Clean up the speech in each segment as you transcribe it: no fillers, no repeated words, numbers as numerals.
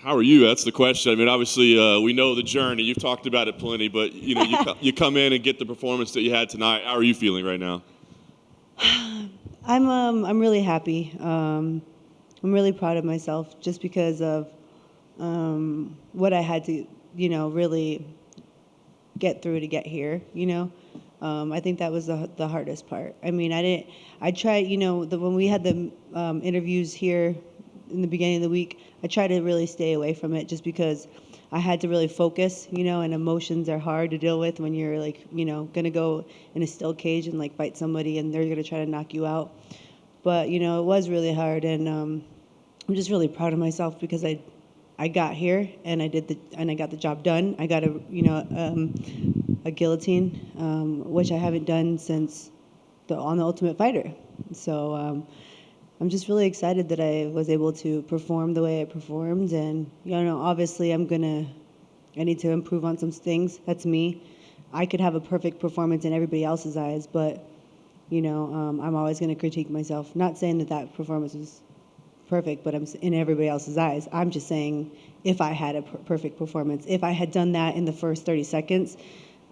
How are you? That's the question. I mean, obviously, we know the journey. You've talked about it plenty, but you come in and get the performance that you had tonight. How are you feeling right now? I'm really happy. I'm really proud of myself just because of what I had to, really get through to get here. I think that was the hardest part. I mean, I tried, when we had the interviews here in the beginning of the week, I tried to really stay away from it just because I had to really focus, and emotions are hard to deal with when you're like, going to go in a steel cage and like fight somebody and they're going to try to knock you out. But, it was really hard, and I'm just really proud of myself because I got here and I got the job done. I got a guillotine, which I haven't done since on the Ultimate Fighter. So I'm just really excited that I was able to perform the way I performed, and obviously I need to improve on some things. That's me. I could have a perfect performance in everybody else's eyes, but I'm always going to critique myself. Not saying that performance was perfect, but I'm in everybody else's eyes. I'm just saying if I had a perfect performance, if I had done that in the first 30 seconds,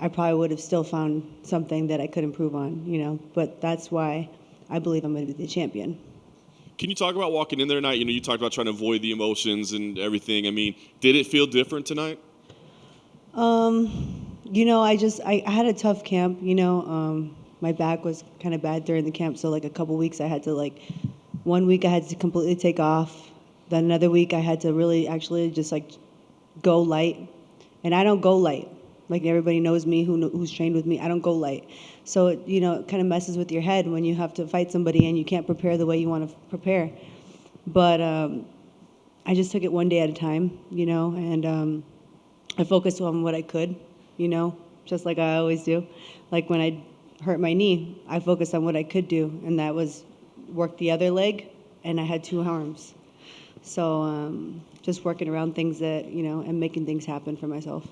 I probably would have still found something that I could improve on, But that's why I believe I'm going to be the champion. Can you talk about walking in there tonight? You talked about trying to avoid the emotions and everything. I mean, did it feel different tonight? I had a tough camp, my back was kind of bad during the camp, so like a couple weeks I had to 1 week I had to completely take off. Then another week I had to really actually just go light. And I don't go light. Like everybody knows me who's trained with me, I don't go light. So it kind of messes with your head when you have to fight somebody and you can't prepare the way you want to prepare. But I just took it one day at a time, and I focused on what I could, just like I always do. Like when I hurt my knee, I focused on what I could do, and that was work the other leg, and I had 2 arms. So just working around things that, and making things happen for myself.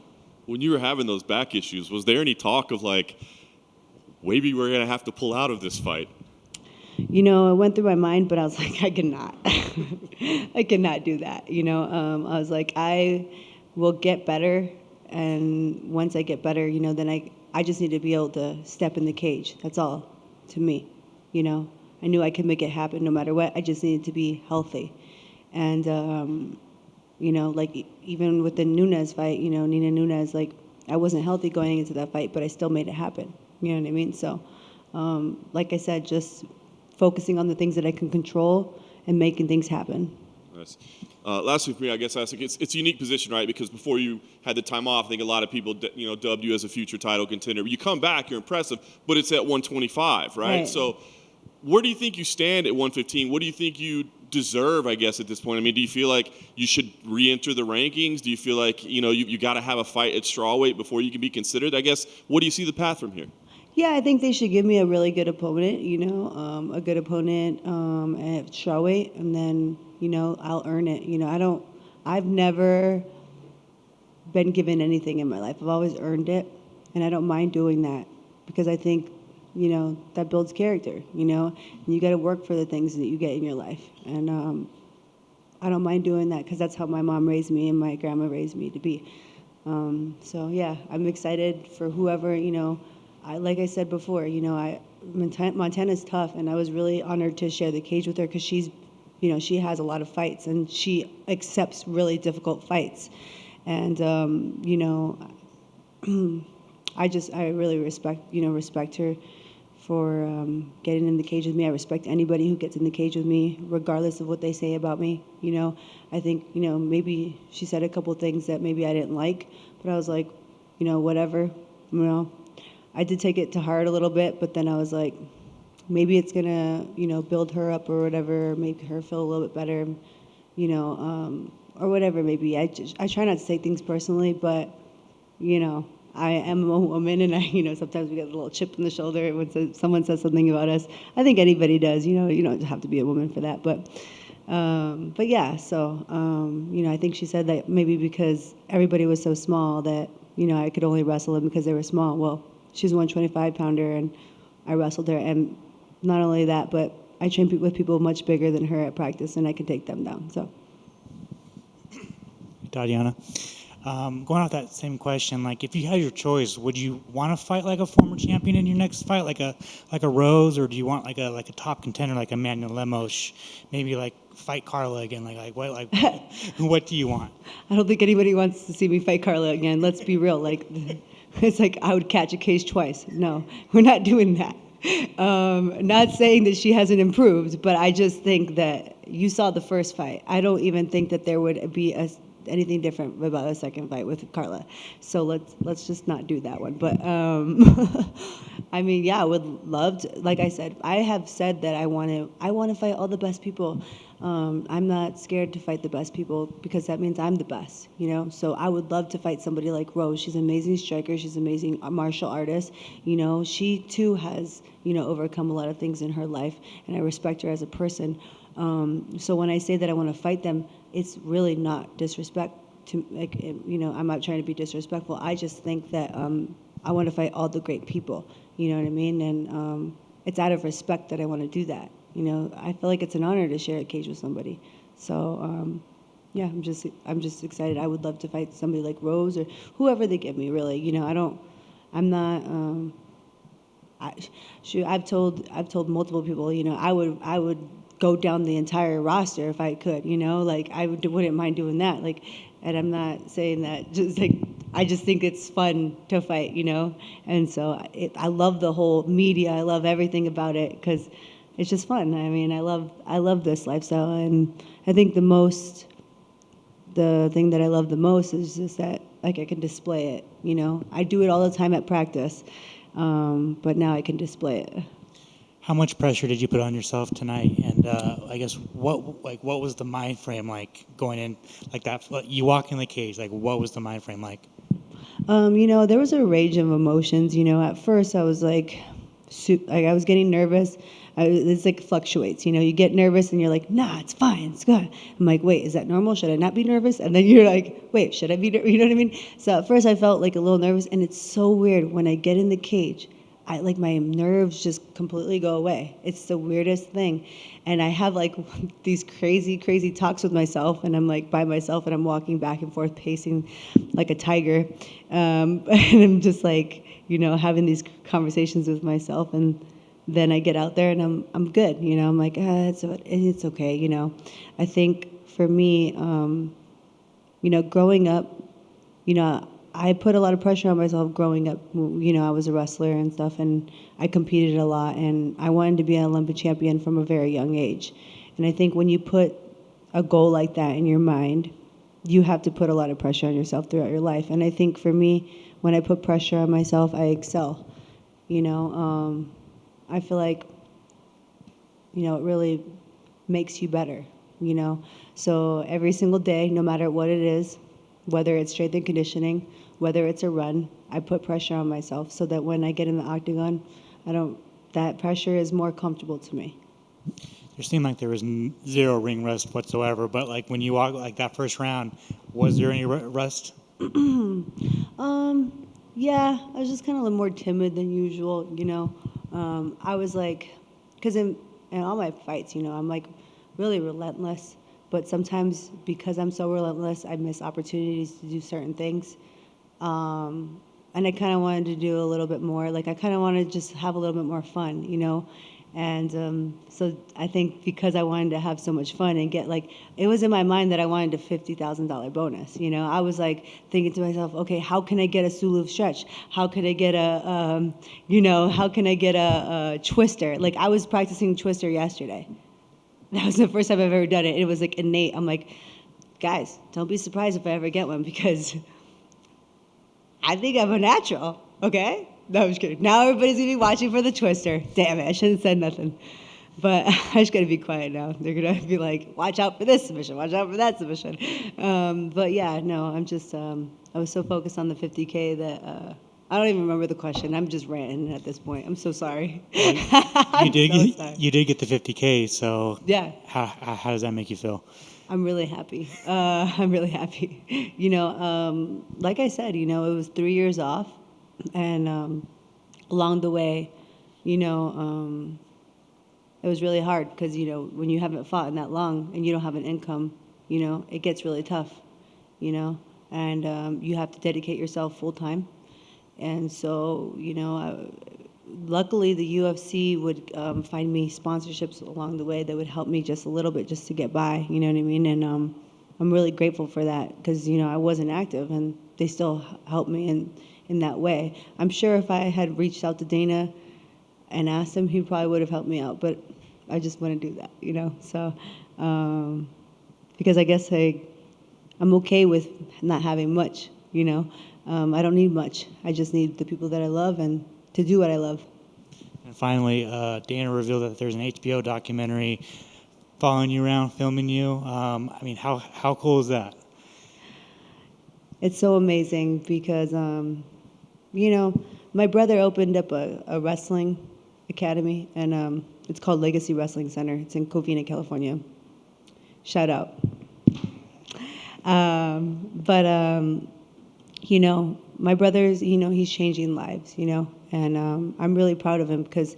When you were having those back issues, was there any talk of maybe we're going to have to pull out of this fight? It went through my mind, but I was like, I cannot. I cannot do that. I was like, I will get better, and once I get better, then I just need to be able to step in the cage. That's all to me, I knew I could make it happen no matter what. I just needed to be healthy. And, even with the Nunes fight, Nina Nunes, I wasn't healthy going into that fight, but I still made it happen. You know what I mean? So, like I said, just focusing on the things that I can control and making things happen. Nice. Lastly for me, I guess it's a unique position, right? Because before you had the time off, I think a lot of people, dubbed you as a future title contender. You come back, you're impressive, but it's at 125, right? So where do you think you stand at 115? What do you think you deserve, I guess, at this point? I mean, do you feel like you should re-enter the rankings? Do you feel like, you got to have a fight at strawweight before you can be considered? I guess, what do you see the path from here? Yeah, I think they should give me a really good opponent, a good opponent at strawweight, and then, I'll earn it. I've never been given anything in my life. I've always earned it, and I don't mind doing that because I think, that builds character, and you got to work for the things that you get in your life. And I don't mind doing that because that's how my mom raised me and my grandma raised me to be. So, yeah, I'm excited for whoever, like I said before, Montana's tough, and I was really honored to share the cage with her because she's, she has a lot of fights, and she accepts really difficult fights. And, I really respect her for getting in the cage with me. I respect anybody who gets in the cage with me, regardless of what they say about me. I think, maybe she said a couple things that maybe I didn't like, but I was like, whatever, I did take it to heart a little bit, but then I was like, maybe it's gonna, build her up or whatever, make her feel a little bit better, or whatever. Maybe I try not to take things personally, but I am a woman, and sometimes we get a little chip in the shoulder when someone says something about us. I think anybody does. You don't have to be a woman for that, but yeah. So I think she said that maybe because everybody was so small that I could only wrestle them because they were small. Well, she's a 125-pounder, and I wrestled her, and not only that, but I train with people much bigger than her at practice, and I can take them down. So. Tatiana. Going off that same question, like if you had your choice, would you want to fight like a former champion in your next fight, like a Rose, or do you want like a top contender like Emmanuel Lemos, maybe like fight Carla again? Like what what do you want? I don't think anybody wants to see me fight Carla again. Let's be real. Like, it's like I would catch a case twice. No, we're not doing that. Not saying that she hasn't improved, but I just think that you saw the first fight. I don't even think that there would be anything different about a second fight with Carla. So let's just not do that one. But I mean, yeah, I would love to. Like I said, I have said that I want to fight all the best people. I'm not scared to fight the best people because that means I'm the best, you know? So I would love to fight somebody like Rose. She's an amazing striker. She's an amazing martial artist. You know, she too has, you know, overcome a lot of things in her life, and I respect her as a person. So when I say that I want to fight them, it's really not disrespect to, like, you know, I'm not trying to be disrespectful. I just think that I want to fight all the great people, you know what I mean? And it's out of respect that I want to do that. You know, I feel like it's an honor to share a cage with somebody. So, yeah, I'm just excited. I would love to fight somebody like Rose or whoever they give me, really. You know, I'm not, I've told multiple people, you know, I would go down the entire roster if I could, you know, like wouldn't mind doing that. Like, and I'm not saying that just like, I just think it's fun to fight, you know? And so I love the whole media. I love everything about it because it's just fun. I mean, I love this lifestyle, and I think the thing that I love the most is just that, like, I can display it, you know? I do it all the time at practice, but now I can display it. How much pressure did you put on yourself tonight? And I guess what was the mind frame like going in like that? You walk in the cage, like what was the mind frame like? You know, there was a range of emotions. You know, at first I was like I was getting nervous. It's like fluctuates. You know, you get nervous and you're like, nah, it's fine, it's good. I'm like, wait, is that normal? Should I not be nervous? And then you're like, wait, should I be? You know what I mean? So at first I felt like a little nervous, and it's so weird when I get in the cage. Like my nerves just completely go away. It's the weirdest thing. And I have like these crazy talks with myself, and I'm like by myself, and I'm walking back and forth, pacing like a tiger. And I'm just like, you know, having these conversations with myself, and then I get out there and I'm good. You know, I'm like, it's okay. You know, I think for me, you know, growing up, you know, I put a lot of pressure on myself growing up. You know, I was a wrestler and stuff, and I competed a lot, and I wanted to be an Olympic champion from a very young age. And I think when you put a goal like that in your mind, you have to put a lot of pressure on yourself throughout your life. And I think for me, when I put pressure on myself, I excel. You know, I feel like, you know, it really makes you better, you know. So every single day, no matter what it is, whether it's strength and conditioning, whether it's a run, I put pressure on myself so that when I get in the octagon, that pressure is more comfortable to me. There seemed like there was zero ring rust whatsoever, but like when you walk like that first round, was there any rust? Yeah, I was just kind of a little more timid than usual, you know. I was like, because in all my fights, you know, I'm like really relentless. But sometimes because I'm so relentless, I miss opportunities to do certain things. And I kind of wanted to do a little bit more. Like I kind of wanted to just have a little bit more fun, you know. And so I think because I wanted to have so much fun and get like, it was in my mind that I wanted a $50,000 bonus. You know, I was like thinking to myself, okay, how can I get a Sulu stretch? How can I get you know, how can I get a twister? Like I was practicing twister yesterday. That was the first time I've ever done it. It was like innate. I'm like, guys, don't be surprised if I ever get one because I think I'm a natural, okay? No, I'm just kidding. Now everybody's going to be watching for the twister. Damn it, I shouldn't have said nothing. But I just got to be quiet now. They're going to be like, watch out for this submission, watch out for that submission. But yeah, no, I'm just, I was so focused on the 50K that I don't even remember the question. I'm just ranting at this point. I'm so sorry. You did get the 50K, so yeah. How does that make you feel? I'm really happy. I'm really happy. You know, like I said, you know, it was 3 years off, and along the way, you know, it was really hard because, you know, when you haven't fought in that long and you don't have an income, you know, it gets really tough. you know, and you have to dedicate yourself full time. And so, luckily the UFC would find me sponsorships along the way that would help me just a little bit just to get by, you know what I mean? And I'm really grateful for that because, I wasn't active and they still helped me in that way. I'm sure if I had reached out to Dana and asked him, he probably would have helped me out, but I just wouldn't do that, So, because I guess I'm okay with not having much, I don't need much. I just need the people that I love and to do what I love. And finally, Dana revealed that there's an HBO documentary following you around, filming you. How cool is that? It's so amazing because, my brother opened up a wrestling academy, and it's called Legacy Wrestling Center. It's in Covina, California. Shout out. My brother's, he's changing lives, and I'm really proud of him because,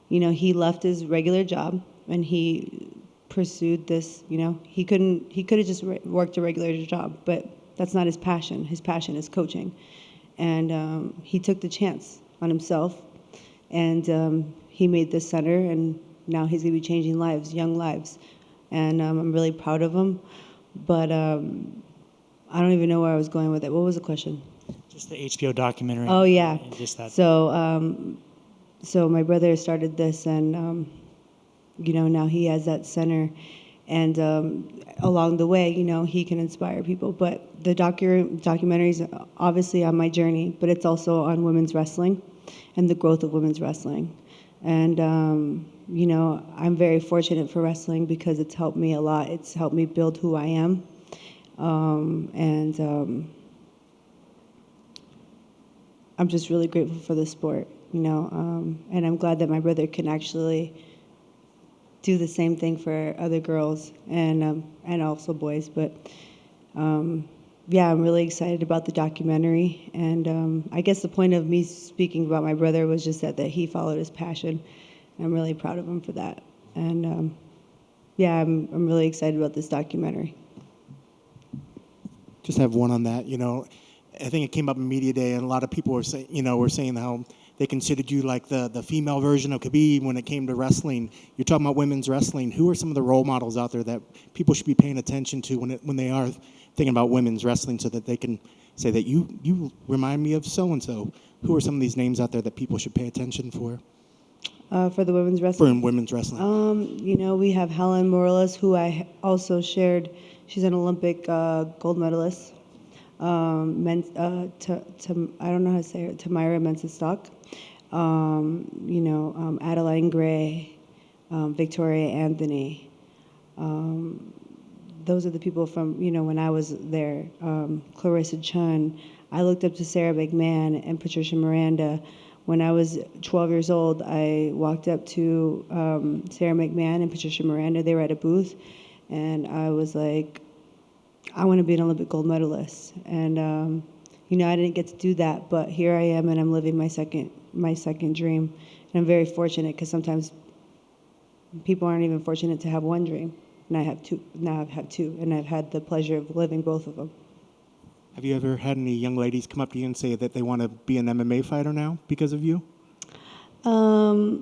he left his regular job and he pursued this, he could have just worked a regular job, but that's not his passion. His passion is coaching. And he took the chance on himself, and he made this center, and now he's going to be changing lives, young lives. And I'm really proud of him. But I don't even know where I was going with it. What was the question? Just the HBO documentary. Oh, yeah. Just that. So my brother started this, and, now he has that center. And along the way, he can inspire people. But the documentary is obviously on my journey, but it's also on women's wrestling and the growth of women's wrestling. And, I'm very fortunate for wrestling because it's helped me a lot. It's helped me build who I am. I'm just really grateful for the sport, and I'm glad that my brother can actually do the same thing for other girls and also boys. But I'm really excited about the documentary. And I guess the point of me speaking about my brother was just that he followed his passion. I'm really proud of him for that. And I'm really excited about this documentary. Just have one on that. I think it came up in media day, and a lot of people were saying how they considered you like the female version of Khabib when it came to wrestling. You're talking about women's wrestling. Who are some of the role models out there that people should be paying attention to when they are thinking about women's wrestling, so that they can say that you remind me of so and so? Who are some of these names out there that people should pay attention for? For the women's wrestling? For women's wrestling. We have Helen Morales, who I also shared. She's an Olympic gold medalist. I don't know how to say it. Tamira Mensah-Stock. Adeline Gray, Victoria Anthony. Those are the people from, when I was there. Clarissa Chun. I looked up to Sarah McMahon and Patricia Miranda. When I was 12 years old, I walked up to Sarah McMahon and Patricia Miranda. They were at a booth, and I was like, I want to be an Olympic gold medalist. And, I didn't get to do that, but here I am, and I'm living my second dream. And I'm very fortunate because sometimes people aren't even fortunate to have one dream. And I have two. Now I've had two, and I've had the pleasure of living both of them. Have you ever had any young ladies come up to you and say that they want to be an MMA fighter now because of you? I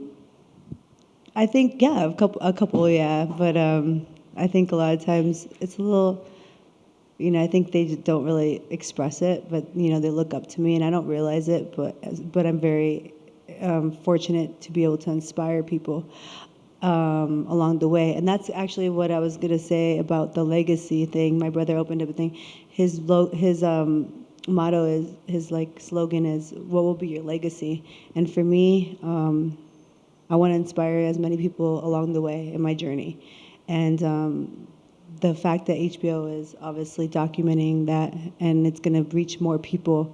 think, yeah, a couple, yeah. But I think a lot of times it's a little, I think they just don't really express it, but, they look up to me, and I don't realize it, but I'm very fortunate to be able to inspire people along the way. And that's actually what I was going to say about the legacy thing. My brother opened up a thing. His motto is, his slogan is, what will be your legacy? And for me, I want to inspire as many people along the way in my journey. And the fact that HBO is obviously documenting that, and it's going to reach more people,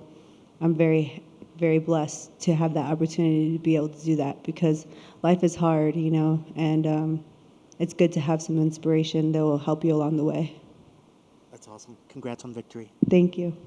I'm very, very blessed to have that opportunity to be able to do that, because life is hard, and it's good to have some inspiration that will help you along the way. That's awesome. Congrats on victory. Thank you.